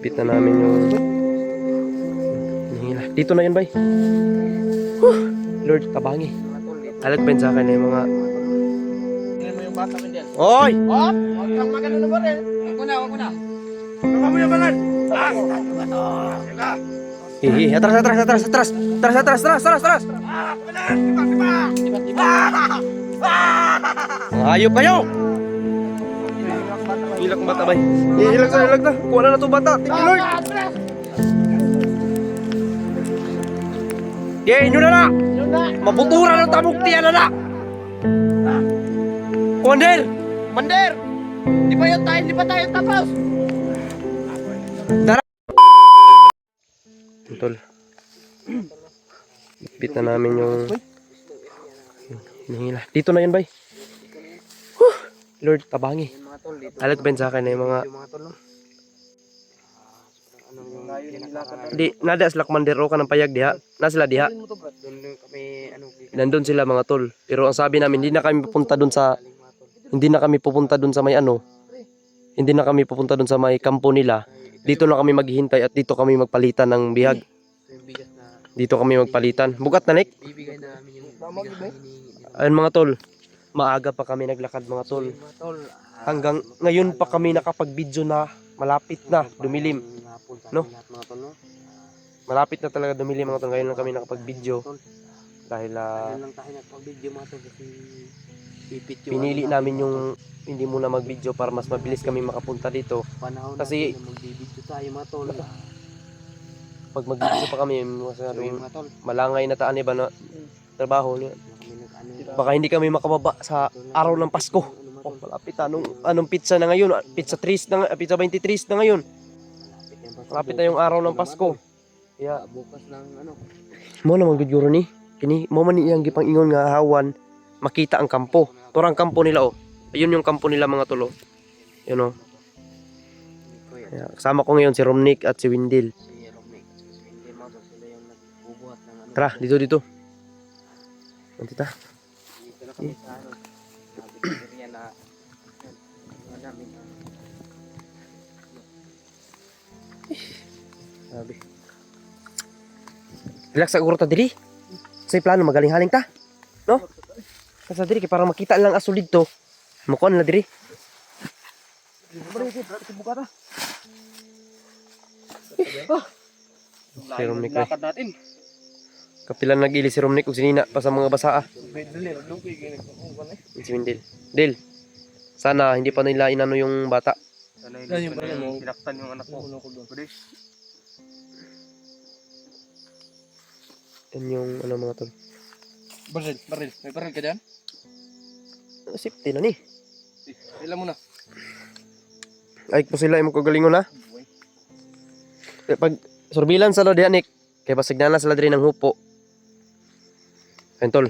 Bit na namin yung hihila. Dito na yun, bay. Lord, tabangi. Alagpin sa akin na yung mga... Tingnan mo yung bata mo dyan. Oy! Huwag kang magano na ba rin? Huwag ko na, huwag ko na. Baba mo yung balat! Hihi, atras. Ayop kayo! Hilak ng bata, bay. Hilag na. Kuha na itong bata. Thank you, Lord. Gay, nyo na na! Mabutura ng tabuktian na na! Commander! Mander! Di ba tayo tapos? Tol. Bit na namin yung hihila. Dito na yun, bay. Lord, tabangi. Alagpin sa akin na yung mga... Di, nada sila komandero ka ng payag diha. Na sila diha. Nandun sila mga tol. Pero ang sabi namin, hindi na kami pupunta dun sa may ano. Hindi na kami pupunta dun sa may kampo nila. Dito na kami maghihintay at dito kami magpalitan ng bihag. Dito kami magpalitan. Bugat na, Nick. Ayun mga tol. Maaga pa kami naglakad mga tol. Hanggang ngayon pa kami nakapag-video na malapit na dumilim. No? Malapit na talaga dumilim mga tol. Ngayon lang kami nakapag-video. Dahil pinili namin yung hindi muna mag-video para mas mabilis kami makapunta dito. Kasi pag mag-video pa kami, masyadong malangay na taan iba na trabaho niya. Baka hindi kami makababa sa araw ng Pasko. Oh, malapit anong pizza na ngayon? Pizza 23 na ngayon. Malapit na yung araw ng Pasko. Kaya Bukas ng ano. mo na magiguro ni. Kini mo man iyang gipang ingon nga hawan makita ang kampo. Turang kampo nila oh. Ayun yung kampo nila mga tulo. Yun oh. Kaya, kasama ko ngayon si Romnick at si Windil. Tara, dito. Antita. Sabi. Relax sa ta diri. Say plano magaling-haling ta. No? Sa diri kay para makita lang asulid to. Mukon na diri. Si Romnick ay. Kapilan nag-ili si Romnick ug sinina pa sa mga basaa. Si Windil. Dil. Sana hindi pa nila inano yung bata. Sana hindi pa nila sinaktan yung anak mo. Yan yung ano mga tol. Baril. May baril ka dyan? Safety na ni. Ilan mo na. Ay po sila imong kagalingon na. Pag surveillance sa diha Nick, kay pasignalan sila diri ng hupo. Pentol,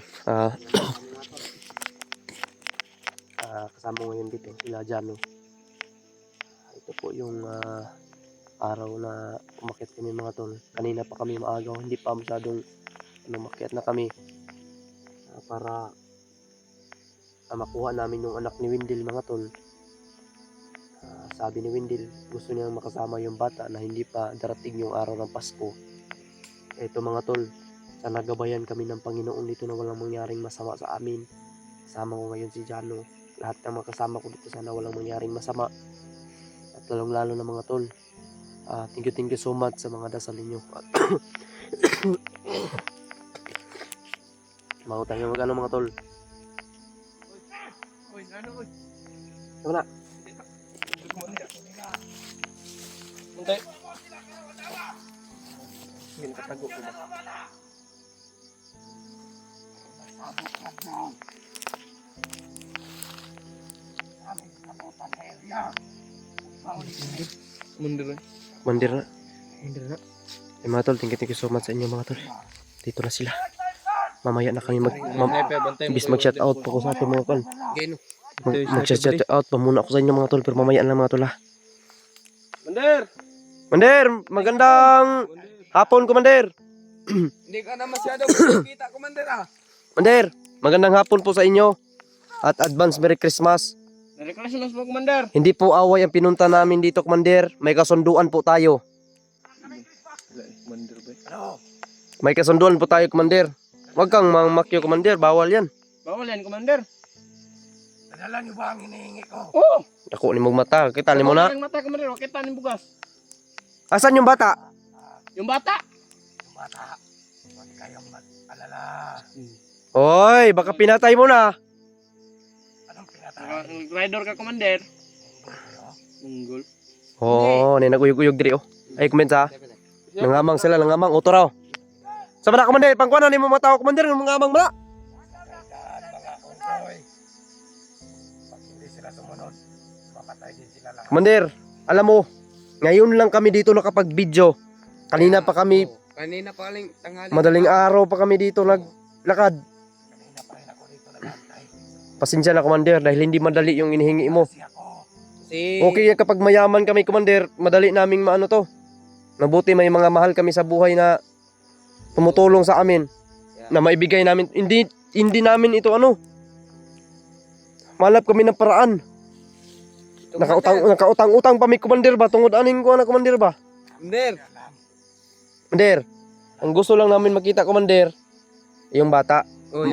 kasama ko ngayon dito sila Jano. Ito po yung araw na umakyat kami mga tol. Kanina pa kami maagaw, hindi pa masyadong umakyat na kami para makuha namin yung anak ni Windil mga tol. Sabi ni Windil, gusto niyang makasama yung bata na hindi pa darating yung araw ng Pasko. Ito mga tol, sana gabayan kami ng Panginoon dito na walang mangyaring masama sa amin. Kasama ko ngayon si Jano. Lahat ng mga kasama ko dito sana walang mangyaring masama. At lalong lalo na mga tol, thank you so much sa mga dasal ninyo. Mau tayo mag-ano mga tol. Tama na. Muntay. Hindi katago ko ba? Mandir na. Mga tol, thank you so much sa inyo mga tol. Dito na sila. Mamaya na kami bis mag-shout out po ko sa ating mga tol. Mag-shout out pa muna ako sa inyo mga tol, pero mamaya na mga tol ha. Mander, magandang hapon Commander. Hindi ka na masyado kita, Commander ah. Mander, magandang hapon po sa inyo. At advance Merry Christmas. Reklamas po, Commander. Hindi po away ang pinunta namin dito, Commander. May kasunduan po tayo. Commander ba? May kasunduan po tayo, Commander. Huwag kang mangmakyo, Commander. Bawal yan. Bawal yan, Commander. Nadala niyo ba ang hinihingi ko? Oo. Ako ni mong mata. Kita ni mo na. Ang mata, Commander. Huwag kita ng bugas. Asan yung bata? Yung bata. Yung bata, huwag kayong mag-alala. Hoy, baka pinatay mo na. Anong pinatay? Rider ka, Commander. Munggol. Oo, naguyog-uyog diri oh. Ay, comment sa. Nangamang sila, nangamang. Uto raw. Sama na, Commander. Pangkuan na ni mo mata, Commander. Nangamang ba? Tandaan mga ungkoy. Pag hindi sila sumunod, mapatay din sila lahat. Commander, alam mo, ngayon lang kami dito nakapag-video. Kanina pa kami, Kanina pa kaling tanghali. madaling araw pa kami dito naglakad. Kanina pa rin ako dito nag-antay. Pasensya na, Commander, dahil hindi madali yung inihingi mo. Kasi ako, Okay yan kapag mayaman kami, Commander, madali naming maano to. Mabuti may mga mahal kami sa buhay na tumutulong sa amin. Na maibigay namin. Hindi namin ito ano. Malap kami ng paraan. Nakautang-utang pa may, Commander ba? Tungod aning ko na, Commander ba? Commander. alam. Commander, ang gusto lang namin makita, Commander, yung bata.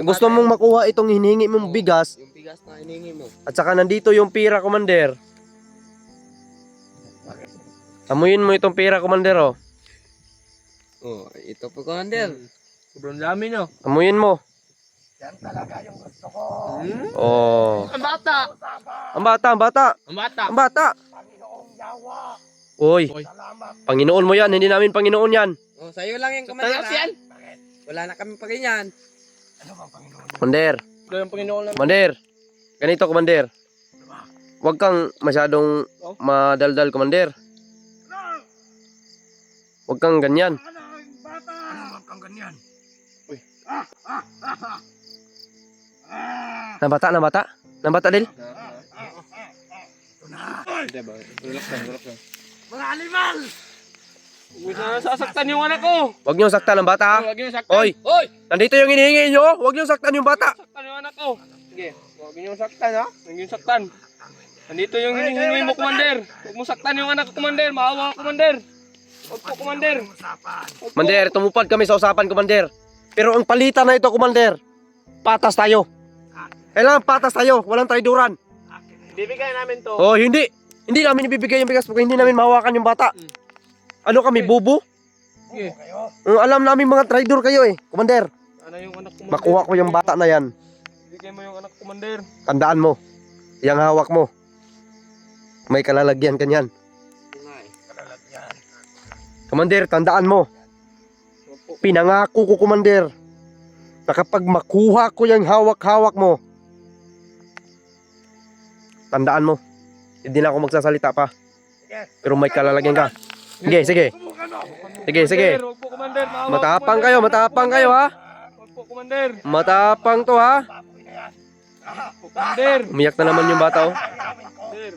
Gusto mong makuha itong hinihingi mong bigas. Yung bigas na hiningi mo. At saka nandito yung pira, Commander. Amuyin mo itong pira, Commander, oh. Oh, ito po, Commander. Sobrang dami, no? Amuyin mo. Yan talaga yung gusto ko. Oh. Ang bata. Ang bata, ang bata. Ang bata. Ang bata. Panginoong Yawa. Uy, Salamat. Panginoon mo yan. Hindi namin Panginoon yan. Oh, sa'yo lang yung Commander. Tayo yan. Bakit? Wala na kami pa ganyan. Ano bang Panginoon? Commander, Ito yung Panginoon lang. Commander. Ganito, Commander. Huwag kang masyadong Oh. madaldal, Commander. Huwag kang ganyan. Anong bata? Ano bang kang ganyan? Nabata, nabata. Nabata, Del. Diba? Relax lang, relax lang. Mga animal! Huwag na sasaktan yung anak ko. Huwag niyo saktan ang bata, ha? Huwag niyo saktan. Hoy, Hoy! nandito yung hinihingi niyo. Huwag niyo saktan yung bata. Saktan yung anak ko. Sige, huwag niyo saktan, ha? Huwag niyo saktan. Nandito yung hinihingi mo, Commander. Huwag mo saktan yung anak ko, Commander. Maawa ka, Commander. Huwag po, Commander. Usapan. Huwag po. Commander, tumupad kami sa usapan, Commander. Pero ang palitan na ito, Commander, patas tayo. Kailangan patas tayo. Walang traiduran. Bibigay namin to. Oh, hindi. Hindi namin ibibigay yung bigas pag hindi namin mahawakan yung bata. Ano kami, bubo? Sige. Kayo? Alam namin mga traidor kayo eh. Commander, Ano yung anak ko, makuha ko yung bata na yan. Bigay mo yung anak ko, Commander. Tandaan mo. Yang hawak mo. May kalalagyan kanyan. Kalalagyan. Commander, tandaan mo. Pinangako ko, Commander, na kapag makuha ko yung hawak-hawak mo, tandaan mo, hindi na ako magsasalita pa. Pero may kalalagyan ka. Sige, sige. Sige, sige. Commander, huwag po, Commander. Maawa ka, Matapang Commander. kayo, matapang kayo, ha? Huwag po, Commander. Matapang to, ha? Commander. Umiyak na naman yung bata, oh. Commander.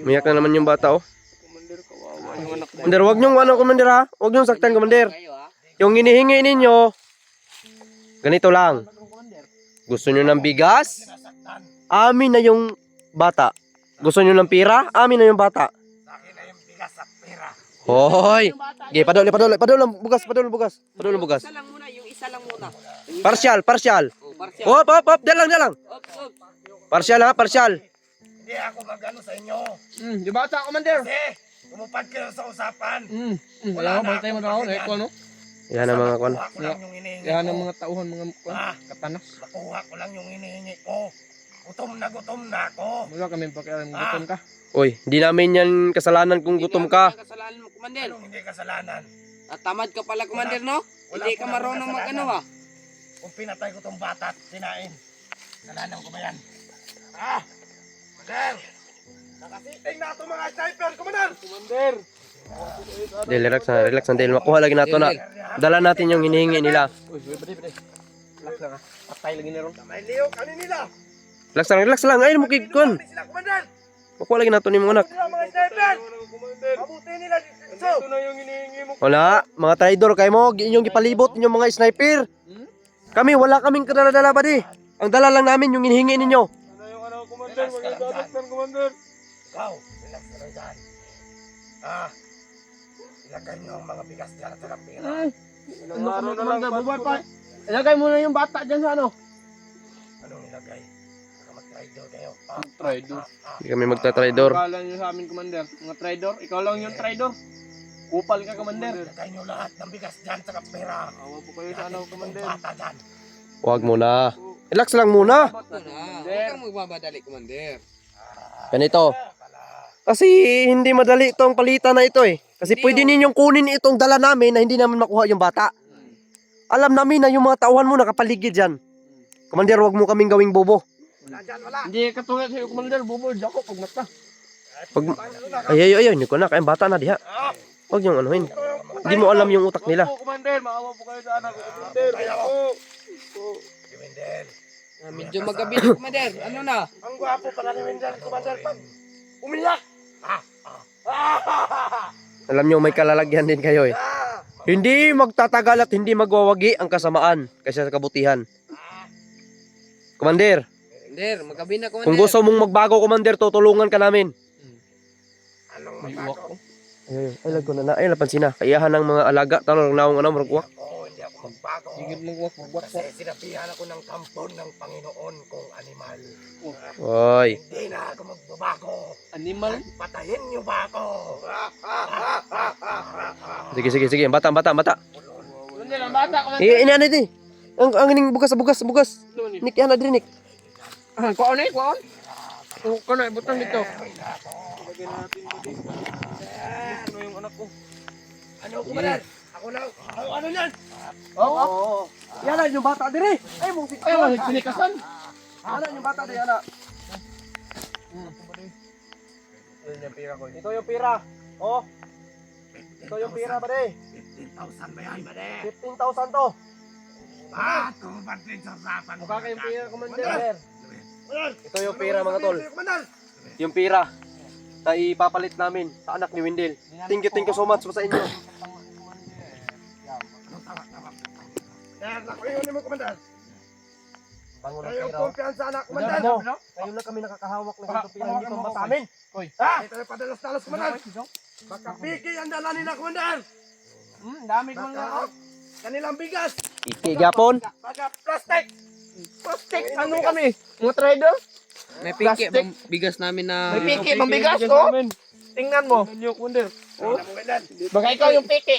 Umiyak na naman yung bata, oh. Commander, kawawa yung anak ko. Commander, wag niyong ano, Commander, ha? Wag niyong saktan, Commander. Kayo ha. Yung hinihingi ninyo, ganito lang. Gusto niyo ng bigas? Amin na yung bata. Gusto niyo ng pira? Amin na yung bata. Sa akin na yung bigas at pera. Hoy! Sige, padol lang bugas. Padol lang bugas. Isa lang muna, yung isa lang muna. Partial. Oh, partial. Hop. Diyan lang. Op. Partial, ha? Partial. Hindi ako magano sa inyo. Di bata, Commander. Kasi, tumupad kayo sa usapan. Wala ko, bantay mo na ako. Eh, ano? Yan ang mga kwan. Makuha ko lang yung hinihingi Yan ko. ang mga tauhan, mga katanas. Makuha ko lang yung hinihingi ko. Gutom na ako. Wala kami pakialam, gutom ka. Uy, di namin yan kasalanan kung gutom ka. Hindi kasalanan mo, Commander. Anong hindi kasalanan? At tamad ka pala, Commander, no? Hindi ka marunong mag-ano, ha? Kung pinatay ko tong bata at sinain, kasalanan ko ba yan? Commander! Nakasiting na itong mga sniper, Commander! Commander! Del, relax na, Del. Makuha lagi nato na. Dala natin yung hinihingi nila. Uy, bade. Relax lang ha. Patay lagi na ron. May liyo, kanin nila! Relax lang. Ayun mo kikon. Hindi sila, Commander! Makuha lagi nato ni mga anak. Sila mga sniper! Commander! Mabuti nila dito! Ito na yung hinihingi mo. Wala, mga traidor kayo mo, inyong gipalibot inyong mga sniper. Kami, wala kaming kadala-dala ba di? Ang dala lang namin yung hinihingi ninyo. Ano yung ano, Commander? Commander, Relax ka lang dyan. magkakasaktan, Commander. Ikaw, relax ka lang dyan. Ilagay niyo ang mga bigas dyan at saka pera. Ilang araw na lang, bubuhay pa. Ilagay mo na yung bata dyan sa ano? Anong ilagay? Baka mag-traitor kayo. Traitor. Hindi kami magta-traidor. Akala nyo sa amin, Commander. Mga traidor. Ikaw lang yung traidor. Kupal ka, Commander. Ilagay niyo lahat ng bigas dyan at saka pera. Awa po kayo sa ano, Yung Commander. bata dyan. Huwag muna. Relax lang muna. Ito na. Huwag kang magbabadali, Commander. Ganito. Kasi hindi madali itong palitan na ito eh. Kasi pwede ninyong kunin itong dala namin na hindi namin makuha yung bata. Alam namin na yung mga tauhan mo nakapaligid dyan. Commander, huwag mo kaming gawing bobo. Wala dyan, wala. Hindi katulad sa'yo, Commander. Bubod ako pag mata. Pag... Ay, hindi ko na. Kayang bata na diha. Huwag yung anuhin. Hindi mo alam yung utak nila. Opo, Commander. Maawa po kayo sa anak ko, Commander. Opo. Si Wendell. Medyo magabi na, Commander. Ano na? Ang gwapo pala ni Wendell, Commander. Pag umiyak. Alam nyo, may kalalagyan din kayo eh. Hindi magtatagal at hindi magwawagi ang kasamaan kaysa sa kabutihan. Commander, Commander, magabi na, Commander. kung gusto mong magbago, Commander, tutulungan ka namin. Anong May magbago? uwak ko. Ay, lag ko na na. Ay, napansin na. Kaiyahan ng mga alaga. Tanong lang naong maragwak. Oo, hindi ako magbago. Higit magwak. Kasi sinabihan ako ng tampon ng Panginoon kong animal. Oy. Hindi na ako magbabago. Animal. Patayin niyo ba ako? Sige. Ang bata. Commander, ang bata, Commander. Ina ito eh. Ang ining bugas. Ano ni? Nick, yan na din, Nick. Kuhaan eh, kuhaan. Kuhaan na, ibutang dito. Lagyan natin ito dito. Ano yung anak ko? Ano, Commander? Ako lang. Ano yan? Oo. Yan na, yung bata din eh. Ay, mong Ay, wala, sinikasan. Yan na, yung bata din, yan na. Ayun yung pira ko. Ito yung pira. Oh. Ito yung pira, pare. 15,000 ba yan, Made? 15,000 to. Kumatin sa usapan. Mukha kayong pira, Commander. Ito yung pira, mga tol. Commander! Yung pira na ipapalit namin sa anak ni Wendell. Thank you so much sa inyo. Kaya nakuyon mo, Commander. Bango na Kayong pira. kumpiyansa na, Commander Commander. mo, ngayon lang kami nakakahawak ng ganito pira. Hindi pa ba sa amin? Ito yung padalos-dalos, Commander. Baka piki ang dala nila, Commander. Dami ko na ako. Baka kanilang bigas. Ikigapon. Baka plastic. Plastic, ano kami? Mga trader? May piki, bigas namin na... May piki, mambigas, oh. Tingnan mo. Commander. Oh. Commander. Baka ikaw yung piki.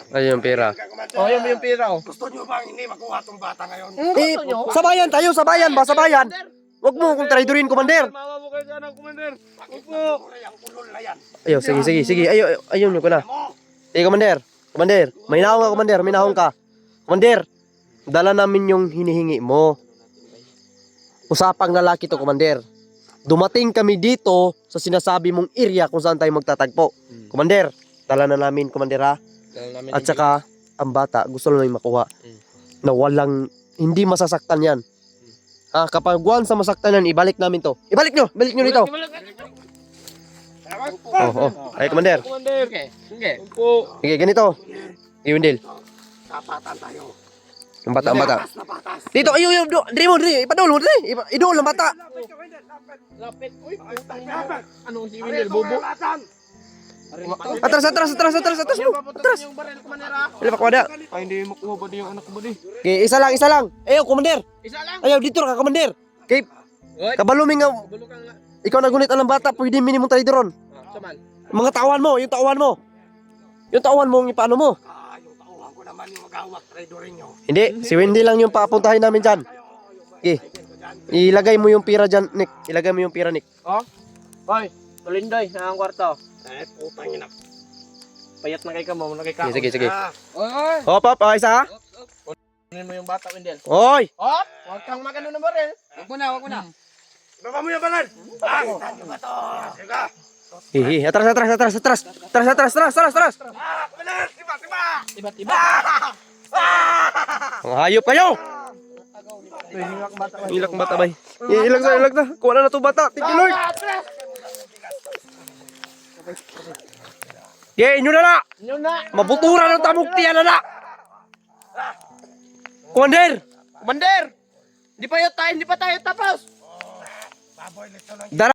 Ayun yung pira. Oh, yan yung pira, oh. Gusto nyo bang hindi makuha tong bata ngayon? Eh, sabayan tayo, sabayan ba? Sabayan. Huwag mo kung traidorin, Commander. Maawa po kayo sa anak, Commander. Opo. Ang kulol na yan. Ayo, sige. Ayun ko na. Commander. May nahong ka, Commander. May nahong ka. Commander, dala namin yung hinihingi mo. Usapang lalaki to, Commander. Dumating kami dito sa sinasabi mong area kung saan tayo magtatagpo. Commander, dala na namin, Commander, ha? At saka, ang bata, gusto lang namin makuha. Na walang, hindi masasaktan yan. Kapag once sa masaktan yan, ibalik namin to. Ibalik nyo dito. Ay, Commander. Commander. Sige. Opo. Sige, ganito. Wendell. Tapatan tayo. Ang bata. Patas na patas. Dito, diri, ipadol mo, diri. Idol ang bata. Lapit. Uy, putang ina. Ano si Wendell, bobo? Atras mo. Atras. Yung baril, Commander, ha? Dili pa kwada. Ay, hindi makuha ba di yung anak ko ba di? Okay, isa lang. Ayaw, Commander. Isa lang. Ayaw, dito ka, Commander. Okay, kabaluming nga, Bulukang nga. ikaw nagunit ang bata, pwede minimum tayo doon. Saman. Mga tawan mo, yung tawan mo. Yung tawan mo, yung paano mo. Yung tauhan ko naman yung magawak traidorin nyo. Hindi, si Wendy lang yung papuntahin namin dyan. Okay, ilagay mo yung pira dyan, Nick. Ilagay mo yung pira, Nick. Oh? Hoy, tulindoy na ang kwarto. Putang ina. Payat na kay ka mo, na kay ka. Sige. Oy! Hop, isa ha. Kunin mo yung bata, Wendell. Oy! Oh, huwag kang magano ng baril. Wag mo na. Baba mo yung balan. Kita nyo ba to? Sige. Atras. Commander! Tiba! Tiba-tiba. Mga hayop kayo! Hilak bata. Ilak bata, bay. Ilag na. Kuha na to bata. Thank you, Lord. Inyo na! Yun na. Mabutura ng tamuktiyan na! Commander! Commander! Hindi pa tayo tapos. baboy, lito lang. Dara